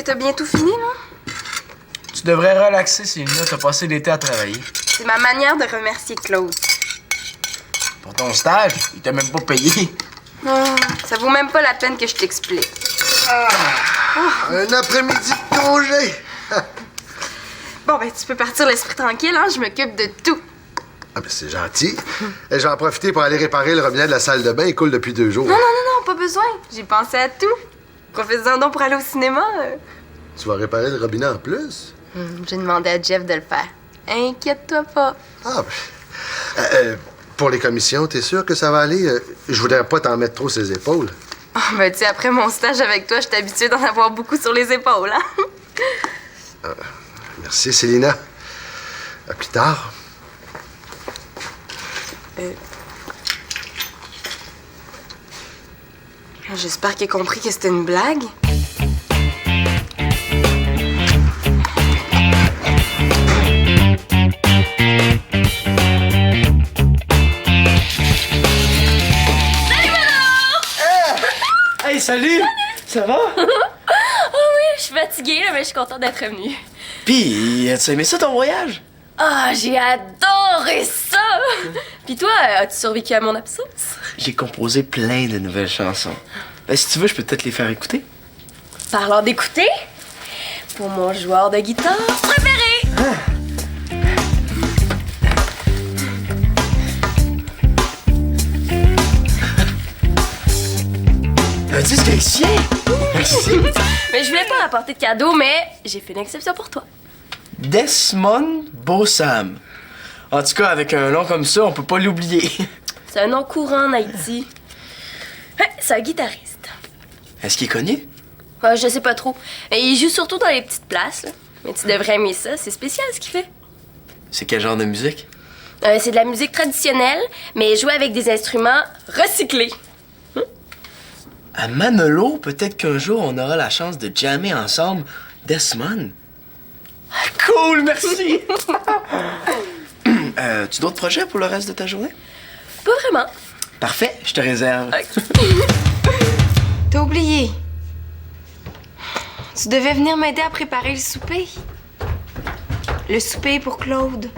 t'as bientôt fini, là? Tu devrais relaxer, Célina. T'as passé l'été à travailler. C'est ma manière de remercier Claude. Pour ton stage, il t'a même pas payé. Oh, ça vaut même pas la peine que je t'explique. Un après-midi de congé! Bon, ben, tu peux partir l'esprit tranquille, hein? Je m'occupe de tout. Ah, ben c'est gentil. Et j'en ai profité pour aller réparer le robinet de la salle de bain. Il coule depuis 2 jours. Non, pas besoin. J'ai pensé à tout. Profite-en donc pour aller au cinéma. Tu vas réparer le robinet en plus? J'ai demandé à Jeff de le faire. Inquiète-toi pas. Ah, ben... pour les commissions, t'es sûr que ça va aller? Je voudrais pas t'en mettre trop sur les épaules. Oh, ben, tu sais, après mon stage avec toi, je suis habituée d'en avoir beaucoup sur les épaules, hein? Merci, Célina. À plus tard. J'espère qu'il a compris que c'était une blague. Hey, salut! Ça va? Oh oui, je suis fatiguée, là, mais je suis contente d'être revenue. Pis, as-tu aimé ça ton voyage? Ah, j'ai adoré ça! Puis toi, as-tu survécu à mon absence? J'ai composé plein de nouvelles chansons. Ben, si tu veux, je peux peut-être les faire écouter. Parlant d'écouter, pour mon joueur de guitare préféré! Un disque haïtien? Merci. Mais je voulais pas apporter de cadeau, mais j'ai fait une exception pour toi. Desmond Bossam. En tout cas, avec un nom comme ça, on peut pas l'oublier. C'est un nom courant en Haïti. Ouais, c'est un guitariste. Est-ce qu'il est connu? Je sais pas trop. Mais il joue surtout dans les petites places, là. Mais tu devrais aimer ça, c'est spécial ce qu'il fait. C'est quel genre de musique? C'est de la musique traditionnelle, mais jouée avec des instruments recyclés. À Manolo, peut-être qu'un jour, on aura la chance de jammer ensemble Desmond. Cool, merci! Tu d'autres projets pour le reste de ta journée? Pas vraiment. Parfait, je te réserve. T'as oublié. Tu devais venir m'aider à préparer le souper. Le souper pour Claude.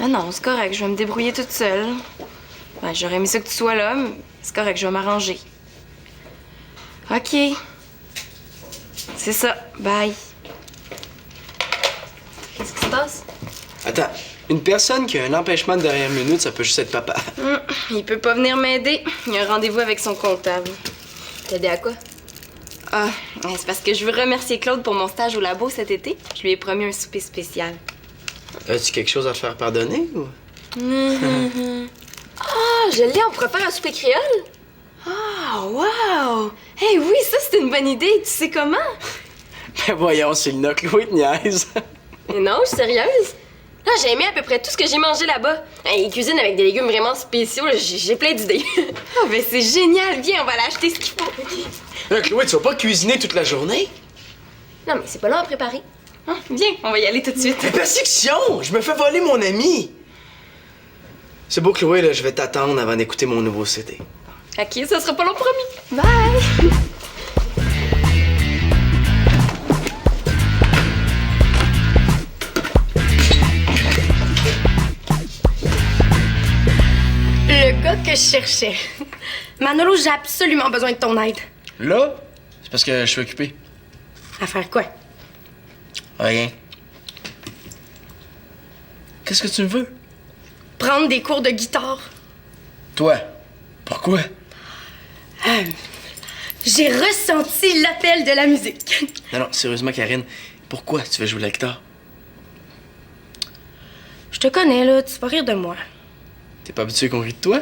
Ah non, c'est correct, je vais me débrouiller toute seule. Ben, j'aurais aimé ça que tu sois là, mais c'est correct, je vais m'arranger. OK. C'est ça. Bye. Qu'est-ce qui se passe? Attends, une personne qui a un empêchement de dernière minute, ça peut juste être papa. Il peut pas venir m'aider. Il a un rendez-vous avec son comptable. T'aider à quoi? Ah, c'est parce que je veux remercier Claude pour mon stage au labo cet été. Je lui ai promis un souper spécial. As-tu quelque chose à te faire pardonner ou? Ah, je l'ai, on pourrait faire un souper créole? Ah, wow! Hey, oui, ça, c'est une bonne idée. Tu sais comment? Ben voyons, c'est le Chloé de niaise. Mais non, je suis sérieuse. Là, j'ai aimé à peu près tout ce que j'ai mangé là-bas. Ils cuisinent avec des légumes vraiment spéciaux. J'ai plein d'idées. Ah, ben c'est génial. Viens, on va l'acheter ce qu'il faut. Là, Chloé, tu vas pas cuisiner toute la journée? Non, mais c'est pas long à préparer. Hein, viens, on va y aller tout de suite. Mais persecution! Je me fais voler mon ami! C'est beau, Chloé, là, je vais t'attendre avant d'écouter mon nouveau CD. OK, ça sera pas long, promis. Bye! Le gars que je cherchais. Manolo, j'ai absolument besoin de ton aide. Là, c'est parce que je suis occupé. À faire quoi? Rien. Qu'est-ce que tu veux? Prendre des cours de guitare. Toi? Pourquoi? J'ai ressenti l'appel de la musique. Non, sérieusement, Karine, pourquoi tu veux jouer la guitare? Je te connais, là. Tu vas rire de moi. T'es pas habitué qu'on rit de toi?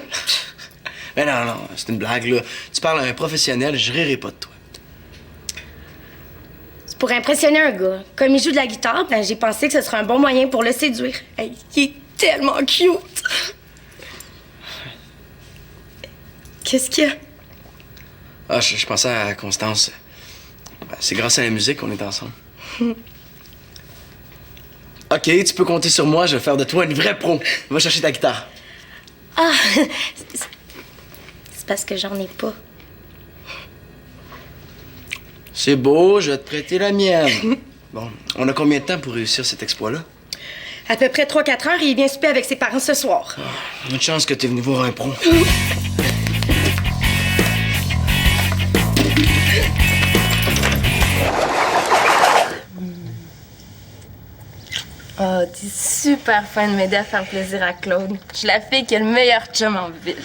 Mais non, c'est une blague, là. Tu parles à un professionnel, je rirai pas de toi. C'est pour impressionner un gars. Comme il joue de la guitare, ben, j'ai pensé que ce serait un bon moyen pour le séduire. Hey, il est tellement cute. Qu'est-ce qu'il y a? Ah, je pensais à Constance. Ben, c'est grâce à la musique qu'on est ensemble. OK, tu peux compter sur moi, je vais faire de toi une vraie pro. Va chercher ta guitare. Ah, c'est parce que j'en ai pas. C'est beau, je vais te prêter la mienne. Bon, on a combien de temps pour réussir cet exploit-là? À peu près 3-4 heures et il vient souper avec ses parents ce soir. Une chance que t'es venu voir un pro. Oh, t'es super fin de m'aider à faire plaisir à Claude. Je suis la fille qui a le meilleur chum en ville.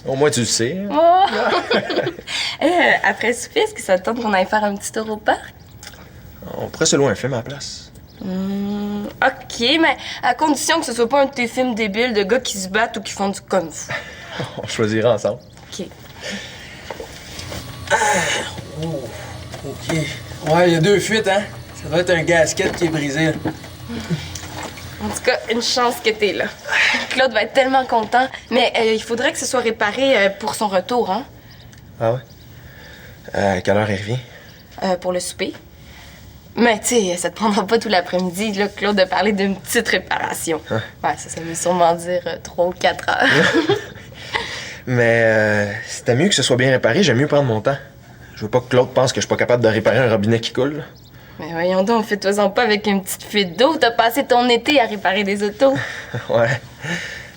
Au moins, tu le sais. Hein? Oh! Après le souper, est-ce que ça te tente qu'on aille faire un petit tour au parc? On pourrait se louer un film à la place. OK, mais à condition que ce soit pas un de tes films débiles de gars qui se battent ou qui font du kung-fu. On choisira ensemble. OK. OK. Ouais, il y a 2 fuites, hein? Ça doit être un gasket qui est brisé, là. En tout cas, une chance que t'es là. Claude va être tellement content. Mais il faudrait que ce soit réparé pour son retour, hein? Ah ouais? À quelle heure il revient? Pour le souper. Mais tu sais, ça te prendra pas tout l'après-midi, là, Claude, de parler d'une petite réparation. Hein? Ouais, ça veut sûrement dire 3 ou 4 heures. Mais c'était mieux que ce soit bien réparé, j'aime mieux prendre mon temps. Je veux pas que Claude pense que je suis pas capable de réparer un robinet qui coule. Là. Mais voyons donc, fais-toi-en pas avec une petite fuite d'eau. T'as passé ton été à réparer des autos. Ouais.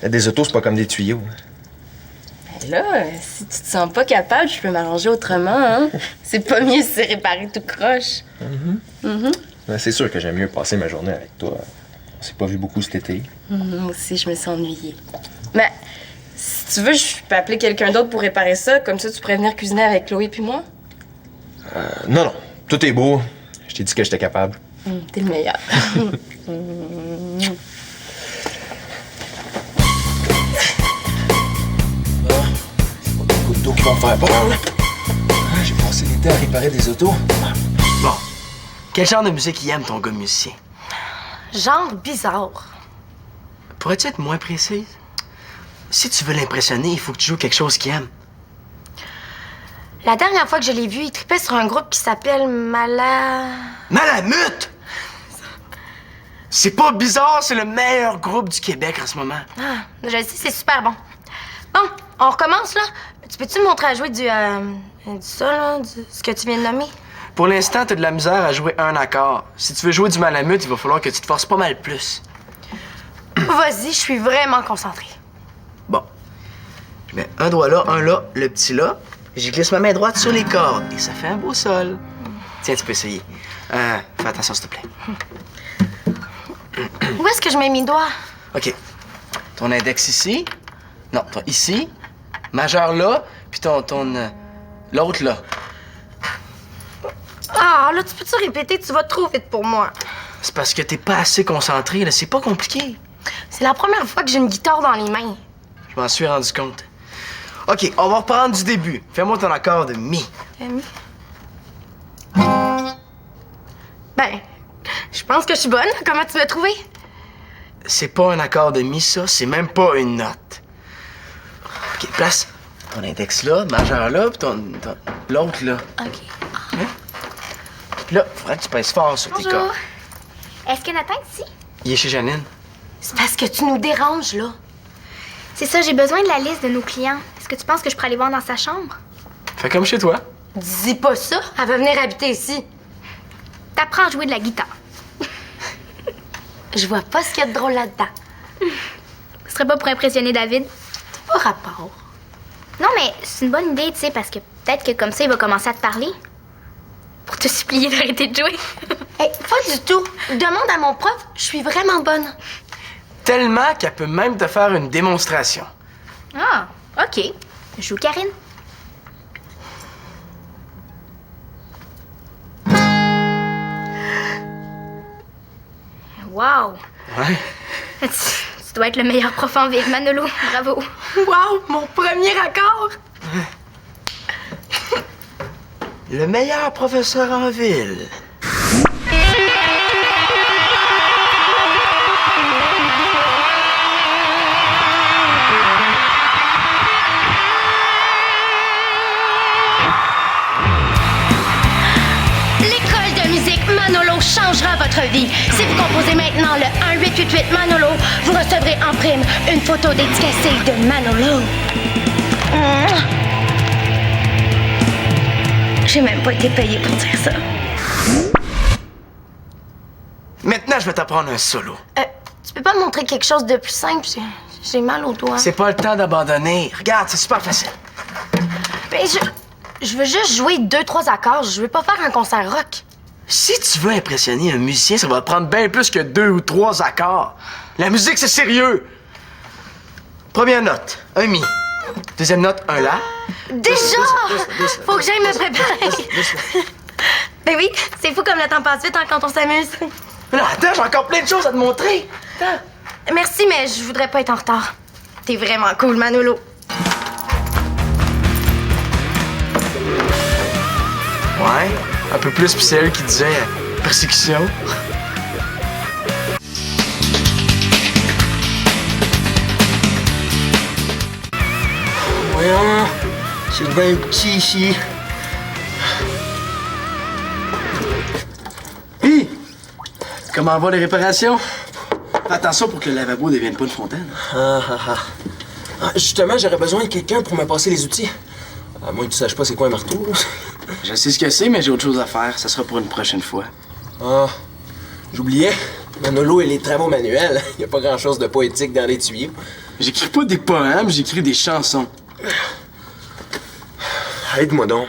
Des autos, c'est pas comme des tuyaux. Mais là, si tu te sens pas capable, je peux m'arranger autrement, hein? C'est pas mieux si c'est réparé tout croche. Mais c'est sûr que j'aime mieux passer ma journée avec toi. On s'est pas vu beaucoup cet été. Moi aussi, je me suis ennuyée. Mais si tu veux, je peux appeler quelqu'un d'autre pour réparer ça. Comme ça, tu pourrais venir cuisiner avec Chloé puis moi. Non, tout est beau. Je t'ai dit que j'étais capable. T'es le meilleur. C'est pas des coups d'eau qui vont me faire peur, là. J'ai passé l'été à réparer des autos. Bon. Quel genre de musique il aime, ton gars musicien? Genre bizarre. Pourrais-tu être moins précise? Si tu veux l'impressionner, il faut que tu joues quelque chose qu'il aime. La dernière fois que je l'ai vu, il tripait sur un groupe qui s'appelle Malamute! C'est pas bizarre, c'est le meilleur groupe du Québec en ce moment. Ah, je le sais, c'est super bon. Bon, on recommence, là. Tu peux-tu me montrer à jouer du ça, là, ce que tu viens de nommer? Pour l'instant, t'as de la misère à jouer un accord. Si tu veux jouer du Malamute, il va falloir que tu te forces pas mal plus. Vas-y, je suis vraiment concentrée. Bon. Je mets un doigt là, un là, le petit là. J'y glisse ma main droite sur les cordes et ça fait un beau sol. Tiens, tu peux essayer. Fais attention, s'il te plaît. Où est-ce que je mets mes doigts? OK. Ton index ici. Non, ton ici. Majeur là. Puis l'autre là. Ah, là, tu peux-tu répéter? Tu vas trop vite pour moi. C'est parce que t'es pas assez concentré, là. C'est pas compliqué. C'est la première fois que j'ai une guitare dans les mains. Je m'en suis rendu compte. OK, on va reprendre du début. Fais-moi ton accord de mi. Ben, je pense que je suis bonne. Comment tu m'as trouvé? C'est pas un accord de mi, ça. C'est même pas une note. OK, place ton index là, majeur là, puis l'autre là. OK. Puis là, faudrait que tu pèses fort sur tes cordes. Est-ce que Nathan est ici? Il est chez Janine. C'est parce que tu nous déranges, là. C'est ça, j'ai besoin de la liste de nos clients. Est-ce que tu penses que je pourrais aller voir dans sa chambre? Fais comme chez toi. Dis pas ça. Elle va venir habiter ici. T'apprends à jouer de la guitare. Je vois pas ce qu'il y a de drôle là-dedans. Ce serait pas pour impressionner David? Pas rapport. Non, mais c'est une bonne idée, tu sais, parce que peut-être que comme ça, il va commencer à te parler. Pour te supplier d'arrêter de jouer. Hey, pas du tout. Demande à mon prof. Je suis vraiment bonne. Tellement qu'elle peut même te faire une démonstration. Ah, OK. Je joue Karine. Wow! Ouais. Tu dois être le meilleur prof en ville, Manolo. Bravo. Wow, mon premier accord. Le meilleur professeur en ville. L'école de musique Manolo changera votre vie. Si vous composez maintenant le 1-888 Manolo, vous recevrez en prime une photo dédicacée de Manolo. J'ai même pas été payée pour dire ça. Maintenant, je vais t'apprendre un solo. Tu peux pas me montrer quelque chose de plus simple? J'ai mal aux doigts. C'est pas le temps d'abandonner. Regarde, c'est super facile. Mais je veux juste jouer 2-3 accords. Je veux pas faire un concert rock. Si tu veux impressionner un musicien, ça va te prendre bien plus que 2 ou 3 accords. La musique, c'est sérieux. Première note, un mi. Deuxième note, un la. Déjà! Doucement. Faut que j'aille me préparer. Ben oui, c'est fou comme le temps passe vite hein, quand on s'amuse. Non, attends, j'ai encore plein de choses à te montrer. Attends. Merci, mais je voudrais pas être en retard. T'es vraiment cool, Manolo. Ouais, un peu plus, puis c'est elle qui disait persécution. Voyons, c'est bien petit ici. Hi! Comment vont les réparations? Fais attention pour que le lavabo ne devienne pas une fontaine. Justement, j'aurais besoin de quelqu'un pour me passer les outils. À moins que tu saches pas c'est quoi un marteau. Je sais ce que c'est, mais j'ai autre chose à faire. Ça sera pour une prochaine fois. Ah, j'oubliais. Manolo et les travaux manuels. Y a pas grand-chose de poétique dans les tuyaux. J'écris pas des poèmes, j'écris des chansons. Aide-moi donc.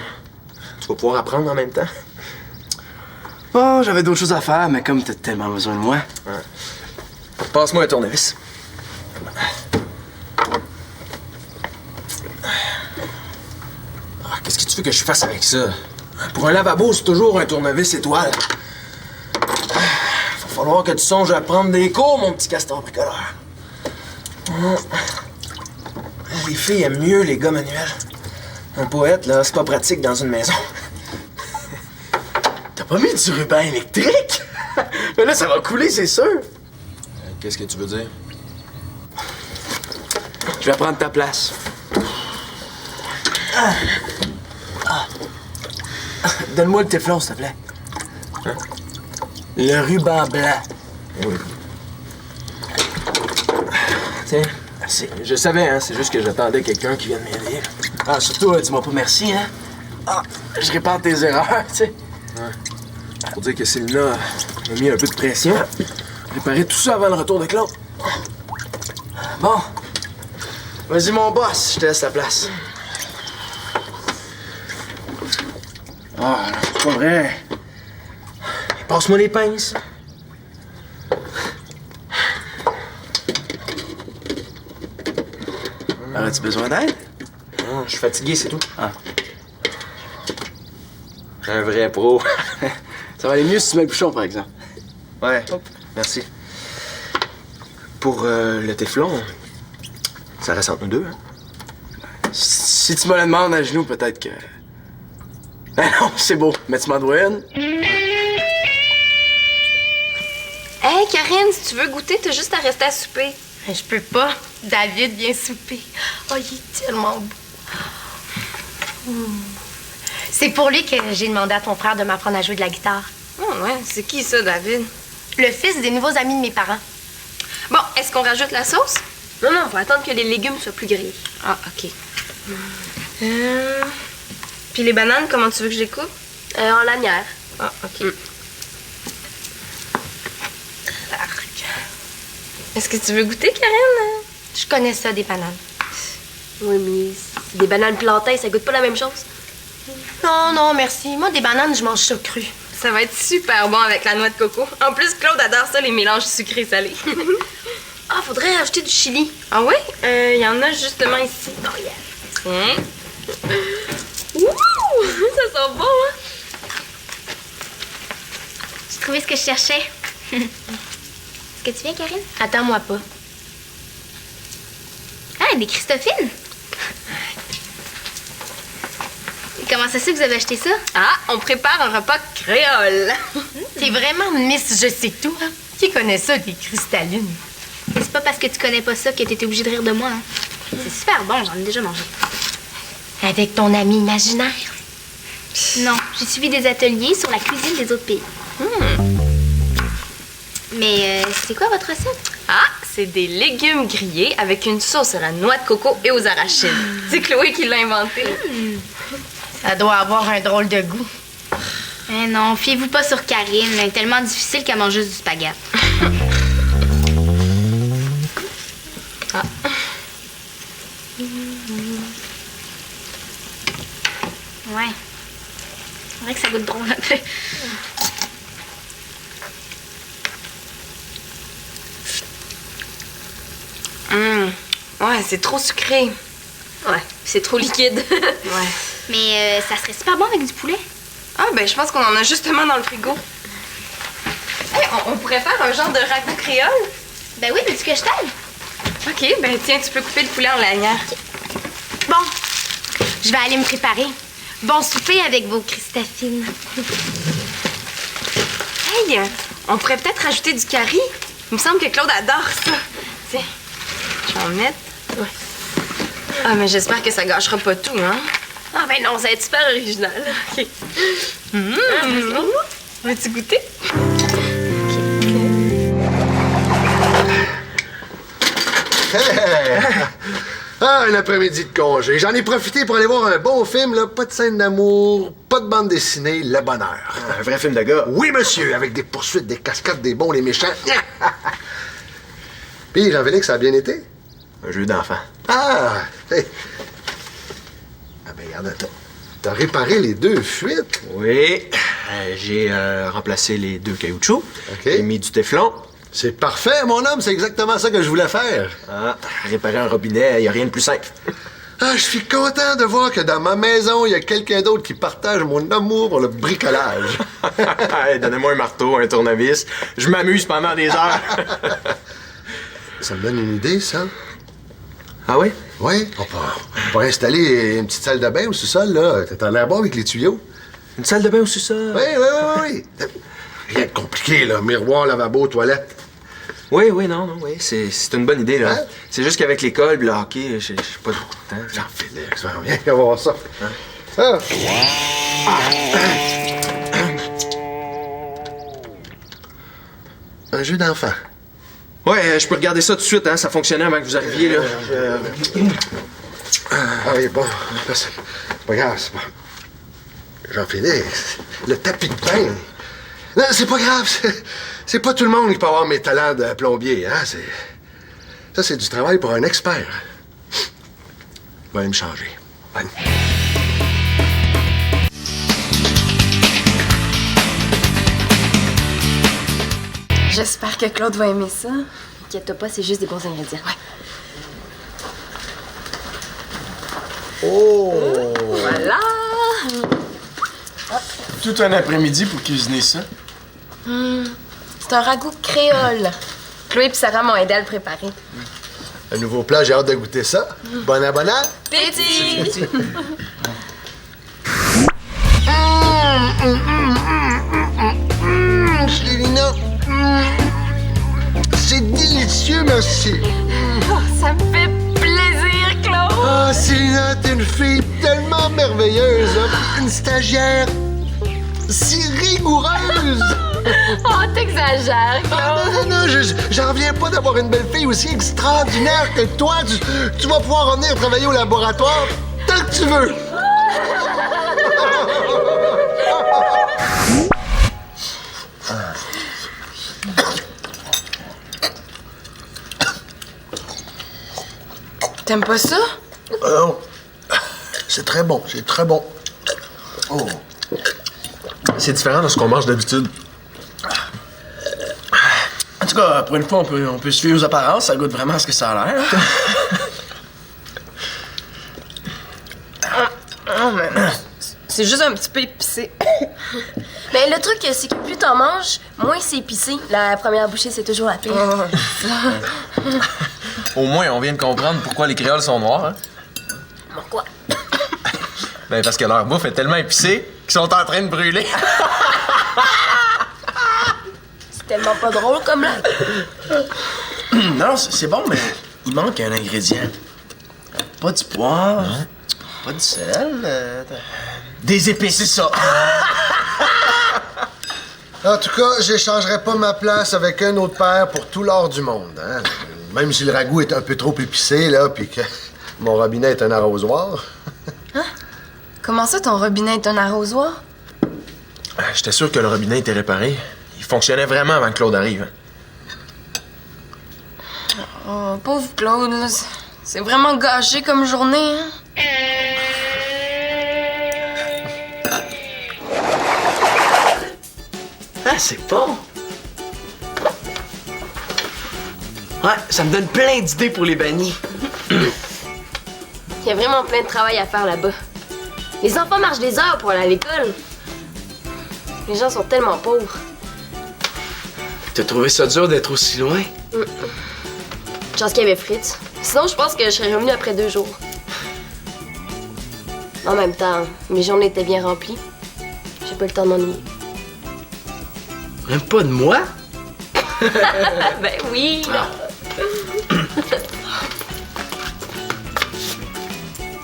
Tu vas pouvoir apprendre en même temps. Oh, j'avais d'autres choses à faire, mais comme t'as tellement besoin de moi. Passe-moi un tournevis. Qu'est-ce que tu veux que je fasse avec ça? Pour un lavabo, c'est toujours un tournevis étoile. Va falloir que tu songes à prendre des cours, mon petit castor bricoleur. Les filles aiment mieux les gars manuels. Un poète, là, c'est pas pratique dans une maison. T'as pas mis du ruban électrique? Mais là, ça va couler, c'est sûr. Qu'est-ce que tu veux dire? Je vais prendre ta place. Donne-moi le téflon, s'il te plaît. Hein? Le ruban blanc. Oui. Tiens, Merci. je savais, hein, c'est juste que j'attendais quelqu'un qui vienne m'aider. Ah, surtout, dis-moi pas merci, hein? Ah, je répare tes erreurs, tu sais. Pour dire que Célina a mis un peu de pression. Préparer tout ça avant le retour de Claude. Bon. Vas-y, mon boss, je te laisse la place. Ah, c'est pas vrai. Passe-moi les pinces. Aurais-tu besoin d'aide? Non, je suis fatigué, c'est tout. Ah. Un vrai pro. Ça va aller mieux si tu mets le bouchon, par exemple. Ouais, merci. Pour le téflon, ça reste entre nous deux, hein? Si tu me le demandes à genoux, peut-être que... Ah non, c'est beau. Mais tu m'en dois une. Hey, Karine, si tu veux goûter, t'as juste à rester à souper. Je peux pas. David vient souper. Oh, il est tellement beau. C'est pour lui que j'ai demandé à ton frère de m'apprendre à jouer de la guitare. Oh, ouais, c'est qui ça, David? Le fils des nouveaux amis de mes parents. Bon, est-ce qu'on rajoute la sauce? Non, faut attendre que les légumes soient plus grillés. Ah, OK. Puis les bananes, comment tu veux que je les coupe? En lanière. Ah, OK. Est-ce que tu veux goûter, Karine? Je connais ça, des bananes. Oui, mais c'est des bananes plantées, ça goûte pas la même chose. Non, merci. Moi, des bananes, je mange ça cru. Ça va être super bon avec la noix de coco. En plus, Claude adore ça, les mélanges sucrés-salés. Ah, faudrait rajouter du chili. Ah oui? Il y en a justement ici. Oh, yeah. Tiens. Ouh! Ça sent bon, hein? J'ai trouvé ce que je cherchais. Est-ce que tu viens, Karine? Attends-moi pas. Ah, des Christophines! Comment ça se fait que vous avez acheté ça? Ah, on prépare un repas créole. T'es vraiment Miss Je sais tout, hein? Qui connaît ça, des cristallines? Mais c'est pas parce que tu connais pas ça que t'étais obligée de rire de moi, hein? C'est super bon, j'en ai déjà mangé. Avec ton ami imaginaire? Non, j'ai suivi des ateliers sur la cuisine des autres pays. Mais c'est quoi votre recette? Ah, c'est des légumes grillés avec une sauce à la noix de coco et aux arachides. C'est Chloé qui l'a inventé. Ça doit avoir un drôle de goût. Eh non, fiez-vous pas sur Karine. Elle est tellement difficile qu'elle mange juste du spaghetti. Ouais. C'est vrai que ça goûte drôle un peu. Ouais, c'est trop sucré. Ouais, c'est trop liquide. Ouais. Mais ça serait super bon avec du poulet. Ah, ben, je pense qu'on en a justement dans le frigo. Hey, on pourrait faire un genre de ragoût créole? Ben oui, veux-tu que je t'aide? OK, ben, tiens, tu peux couper le poulet en lanière. Bon, je vais aller me préparer. Bon souper avec vos cristafines. Hey, on pourrait peut-être rajouter du curry. Il me semble que Claude adore ça. Tiens, je vais en mettre. Ouais. Ah, mais j'espère que ça gâchera pas tout, hein? Ah ben non, ça va être super original. OK. Veux-tu goûter? Hey! Ah, un après-midi de congé. J'en ai profité pour aller voir un bon film, là. Pas de scène d'amour, pas de bande dessinée, le bonheur. Un vrai film de gars. Oui, monsieur, avec des poursuites, des cascades, des bons, les méchants. Puis, Jean-Félix, ça a bien été? Un jeu d'enfant. Ah! Hey. Ah ben, regarde, t'as réparé les 2 fuites. Oui. J'ai remplacé les 2 caoutchoucs. OK. J'ai mis du téflon. C'est parfait, mon homme, c'est exactement ça que je voulais faire. Ah, réparer un robinet, il a rien de plus simple. Ah, je suis content de voir que dans ma maison, il y a quelqu'un d'autre qui partage mon amour pour le bricolage. Hey, donnez-moi un marteau, un tournevis. Je m'amuse pendant des heures. Ça me donne une idée, ça. Ah oui? Oui, on peut installer une petite salle de bain au sous-sol, là. T'as l'air bon avec les tuyaux. Une salle de bain au sous-sol? Oui. Rien de compliqué, là. Miroir, lavabo, toilette. Oui, non, c'est une bonne idée, là. Hein? C'est juste qu'avec l'école, le hockey, j'ai pas beaucoup de temps. Jean-Félix, viens voir ça. Ah. Un jeu d'enfant. Ouais, je peux regarder ça tout de suite, hein. Ça fonctionnait avant que vous arriviez, là. Ah oui, bon. C'est pas grave, c'est pas... Jean-Félix, le tapis de pain. Non, c'est pas grave. C'est pas tout le monde qui peut avoir mes talents de plombier, hein. Ça, c'est du travail pour un expert. Je vais aller me changer. Allez. J'espère que Claude va aimer ça. Inquiète-toi pas, c'est juste des bons ingrédients. Oh! Voilà! Tout un après-midi pour cuisiner ça. C'est un ragoût créole. Chloé et Sarah m'ont aidé à le préparer. Un nouveau plat, j'ai hâte de goûter ça. Bon abonnat. Petit! Célina. C'est délicieux, merci. Ça me fait plaisir, Claude! Ah, Célina, t'es une fille tellement merveilleuse, hein? Une stagiaire si rigoureuse. Oh, t'exagères, Ah, non, j'en reviens pas d'avoir une belle fille aussi extraordinaire que toi. Tu vas pouvoir revenir travailler au laboratoire tant que tu veux. T'aimes pas ça? Oh, c'est très bon, c'est très bon. Oh. C'est différent de ce qu'on mange d'habitude. En tout cas, pour une fois, on peut se fier aux apparences. Ça goûte vraiment ce que ça a l'air. C'est juste un petit peu épicé. Mais le truc, c'est que plus t'en manges, moins c'est épicé. La première bouchée, c'est toujours la pire. Au moins, on vient de comprendre pourquoi les créoles sont noirs, hein? Pourquoi? Ben, parce que leur bouffe est tellement épicée qu'ils sont en train de brûler. C'est tellement pas drôle comme là. Non, c'est bon, mais il manque un ingrédient. Pas du poivre, pas du sel, des épices, c'est ça. En tout cas, j'échangerai pas ma place avec un autre père pour tout l'or du monde. Hein? Même si le ragoût est un peu trop épicé, là, puis que mon robinet est un arrosoir. Comment ça, ton robinet est un arrosoir? J'étais sûr que le robinet était réparé. Il fonctionnait vraiment avant que Claude arrive. Oh, pauvre Claude, là. C'est vraiment gâché comme journée, hein? Ah, c'est bon! Ouais, ça me donne plein d'idées pour les bannis. Il y a vraiment plein de travail à faire là-bas. Les enfants marchent des heures pour aller à l'école. Les gens sont tellement pauvres. T'as trouvé ça dur d'être aussi loin? Chance qu'il y avait Fritz. Sinon, je pense que je serais revenue après 2 jours. En même temps, mes journées étaient bien remplies. J'ai pas eu le temps de m'ennuyer. Même pas de moi? Ben oui!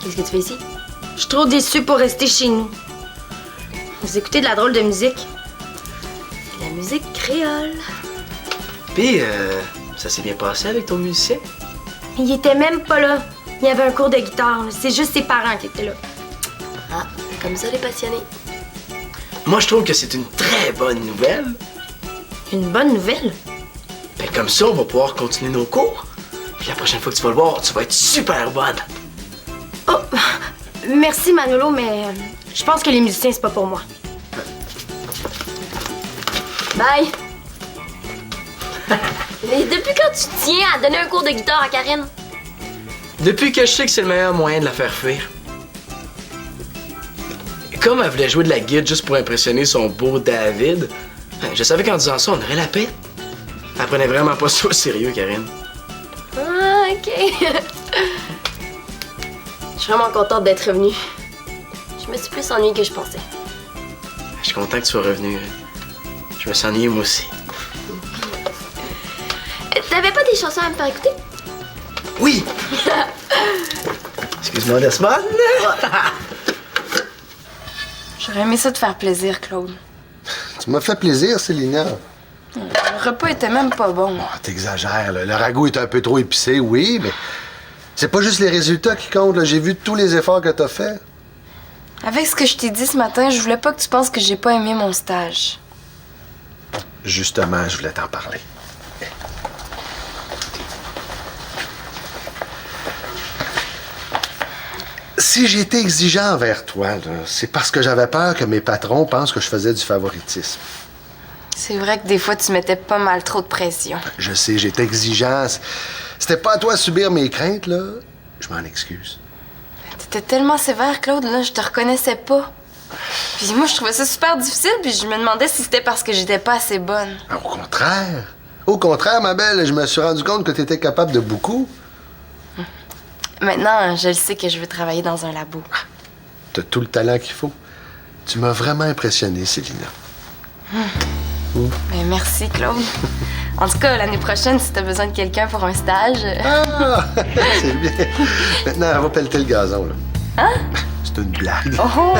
Qu'est-ce que tu fais ici? Je suis trop déçue pour rester chez nous. Vous écoutez de la drôle de musique. La musique créole. Pis, ça s'est bien passé avec ton musicien? Il était même pas là. Il y avait un cours de guitare. C'est juste ses parents qui étaient là. Ah, comme ça les passionnés. Moi, je trouve que c'est une très bonne nouvelle. Une bonne nouvelle? Ben, comme ça, on va pouvoir continuer nos cours. Puis la prochaine fois que tu vas le voir, tu vas être super bonne. Oh! Merci Manolo, mais je pense que les musiciens, c'est pas pour moi. Bye! Mais depuis quand tu tiens à donner un cours de guitare à Karine? Depuis que je sais que c'est le meilleur moyen de la faire fuir. Comme elle voulait jouer de la guitare juste pour impressionner son beau David, je savais qu'en disant ça, on aurait la paix. Elle prenait vraiment pas ça au sérieux, Karine. Ah, OK. Je suis vraiment contente d'être revenue. Je me suis plus ennuyée que je pensais. Je suis content que tu sois revenu. Je me sens ennuyé, moi aussi. T'avais pas des chansons à me faire écouter? Oui! Excuse-moi, Desmond. J'aurais aimé ça te faire plaisir, Claude. Tu m'as fait plaisir, Célina. Le repas était même pas bon. Ah, t'exagères, là. Le ragoût est un peu trop épicé, oui, mais c'est pas juste les résultats qui comptent, là. J'ai vu tous les efforts que t'as faits. Avec ce que je t'ai dit ce matin, je voulais pas que tu penses que j'ai pas aimé mon stage. Justement, je voulais t'en parler. Si j'ai été exigeant envers toi, là, c'est parce que j'avais peur que mes patrons pensent que je faisais du favoritisme. C'est vrai que des fois, tu mettais pas mal trop de pression. Je sais, j'étais exigeant. C'était pas à toi de subir mes craintes, là. Je m'en excuse. T'étais tellement sévère, Claude, là, je te reconnaissais pas. Puis moi, je trouvais ça super difficile, puis je me demandais si c'était parce que j'étais pas assez bonne. Ah, au contraire. Au contraire, ma belle, je me suis rendu compte que t'étais capable de beaucoup. Maintenant, je le sais que je veux travailler dans un labo. T'as tout le talent qu'il faut. Tu m'as vraiment impressionné, Célina. Ben, merci, Claude. En tout cas, l'année prochaine, si t'as besoin de quelqu'un pour un stage... Ah! C'est bien. Maintenant, on va pelleter le gazon, là. Hein? C'est une blague. Oh!